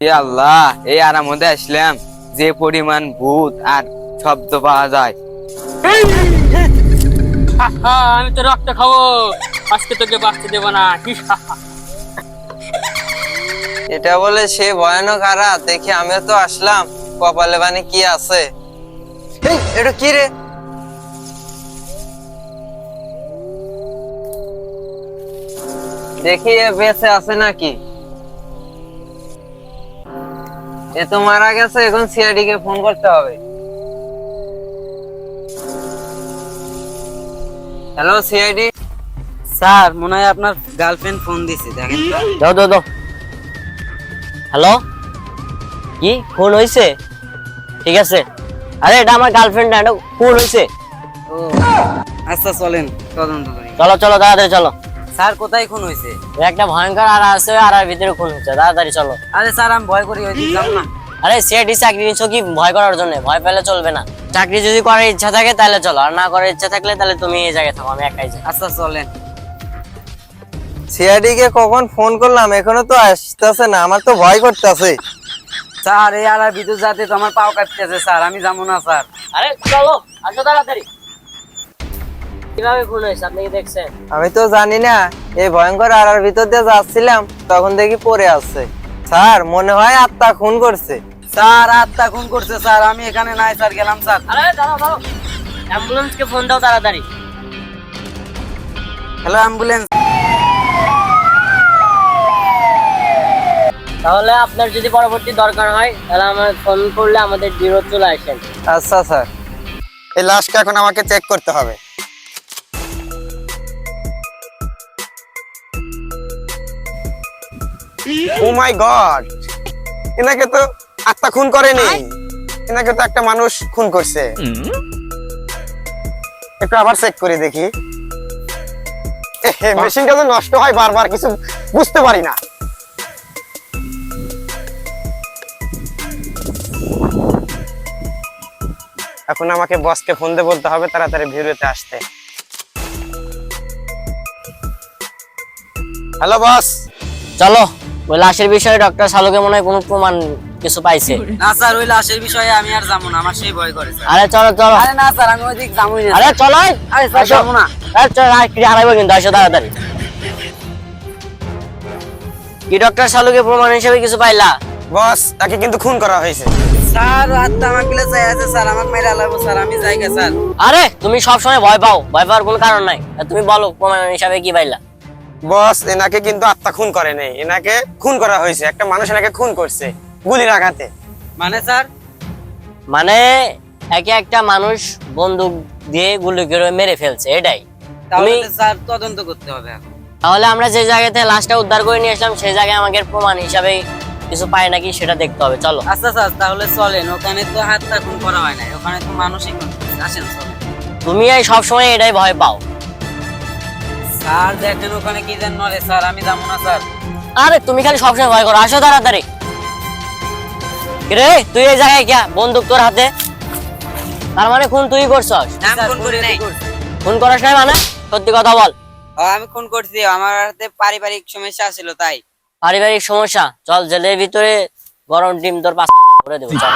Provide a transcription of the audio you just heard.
আল্লাহ, এই আরাম মধ্যে আসলাম, যে পরিমাণ ভূত আর শব্দ পাওয়া যায়। আমি তো রক্ত খাবো, আজকে তোকে বাঁচতে দেবো না। এটা বলে সে ভয়ানক হারা দেখি আমিও তো আসলাম। কপালে বানি কি আছে? এটা কি রে? দেখি এ বেঁচে আছে নাকি। এ তো মারা গেছে, এখন সিআইডি কে ফোন করতে হবে। হ্যালো সিআইডি স্যার, মনে হয় আপনার গার্লফ্রেন্ড ফোন দিছে, দেখেন। দাও দাও দাও। হ্যালো, কি ফোন হয়েছে? ঠিক আছে। আরে এটা আমার গার্লফ্রেন্ড না, এটা ফোন হয়েছে। ও আচ্ছা, চলেন তদন্ত করি। চলো চলো তাড়াতাড়ি চলো। স্যার, কোথায় খুন হয়েছে? একটা ভয়ঙ্কর আর আছে, আর ভিতরে খুন হচ্ছে, তাড়াতাড়ি চলো। আরে স্যার, আমি ভয় করি, ওই দিক যাব না। আরে সিআইডি চাকরি নিচ্ছ কি ভয় করার জন্য? ভয় পেলে চলবে না। চাকরি যদি করার ইচ্ছা থাকে তাহলে চলো, আর না করার ইচ্ছা থাকলে তাহলে তুমি এই জায়গায় থাকো, আমি একাই যাই। আচ্ছা চলেন। সিআইডি কে কখন ফোন করলাম, এখনো তো আসতেছে না, আমার তো ভয় করতেছে। স্যার, এই আর বিদ্যুৎ যাতে তো আমার পাও কাটতেছে স্যার, আমি যাবো না স্যার। আরে চলো, আসো তাড়াতাড়ি। কিভাবে খুন হয়েছে আপনি কি দেখছেন? আমি তো জানি না, এই ভয়ঙ্কর আড়ার ভিতর দিয়ে যাচ্ছিলাম, তখন দেখি পড়ে আছে। স্যার, মনে হয় আত্মা খুন করছে। স্যার, আত্মা খুন করছে স্যার, আমি এখানে নাই স্যার, গেলাম স্যার। আরে দাঁড়াও দাঁড়াও, অ্যাম্বুলেন্সকে ফোন দাও তাড়াতাড়ি। Hello ambulance. তাহলে আপনার যদি পরবর্তী দরকার হয় তাহলে আমার ফোন করলে আমাদের বিরোধ চলে আসেন। আচ্ছা স্যার। এই লাশটা এখন আমাকে চেক করতে হবে। ও মাই গড, এনাকে তো আত্মা খুন করেনি, এনাকে তো একটা মানুষ খুন করছে। একটু আবার চেক করে দেখি। মেশিনটা তো নষ্ট হয় বারবার, কিছু বুঝতে পারি না। এখন আমাকে বসকে ফোন দিয়ে বলতে হবে তাড়াতাড়ি ভিডিওতে আসতে। Hello boss. চলো, ওই লাশের বিষয়ে ডক্টর শালুকে মনে হয় কোনো প্রমাণ কিছু পাইছে। না স্যার, ওই লাশের বিষয়ে আমি আর যাবো না, আমার সেই ভয় করে স্যার। আরে চলো চলো। আরে না স্যার, আমি ওই দিক যাবোই না। আরে চলো। আরে স্যার, আসো। যাবো না। আরে চলো, আর কি হারাইবো কিন্তু, আসো তাড়াতাড়ি। কি ডক্টর শালুকে প্রমাণ হিসেবে কিছু পাইলা? বস, তাকে কিন্তু খুন করা হয়েছে। স্যার, আত্মা আমার পিলে চাই আছে স্যার, আমার মেয়েরা লাগবো স্যার, আমি যাইগে স্যার। আরে তুমি সবসময় ভয় পাও, ভয় পাওয়ার কোনো কারণ নাই। আর তুমি বলো প্রমাণ হিসাবে কি পাইলা? বস, এনাকে কিন্তু আত্মা খুন করে নেই, এনাকে খুন করা হয়েছে। একটা মানুষ এনাকে খুন করছে গুলির আঘাতে। মানে স্যার? মানে একে একটা মানুষ বন্দুক দিয়ে গুলি করে মেরে ফেলছে, এটাই। তাহলে তুমি স্যার তদন্ত করতে হবে এখন। তাহলে আমরা যে জায়গা থেকে লাশটা উদ্ধার করে নিয়ে আসলাম সেই জায়গায় আমাদের প্রমাণ হিসাবে কিছু পাই নাকি সেটা দেখতে হবে। চলো। আচ্ছা স্যার, তাহলে চলেন, ওখানে তো হাতটা খুন করা হয় না, ওখানে তো মানুষই খুন করছে। আসেন চলেন। তুমি এই সবসময় এটাই ভয় পাও। স্যার দেখেন ওখানে কি যেন নলে স্যার, আমি যাবো না স্যার। আরে তুমি খালি সবসময় ভয় করো, আসো তাড়াতাড়ি। রে তুই এই জায়গায় কে? বন্দুক তোর হাতে, তার মানে খুন তুই করছস? আমি খুন করি নাই। খুন করাস নাই মানে? সত্যি কথা বল। আমি খুন করছি, আমার হাতে পারিবারিক সমস্যা ছিল তাই। পারিবারিক সমস্যা? চল জেলের ভিতরে গরম ডিম তোর পাশে ভরে দেবো, চল।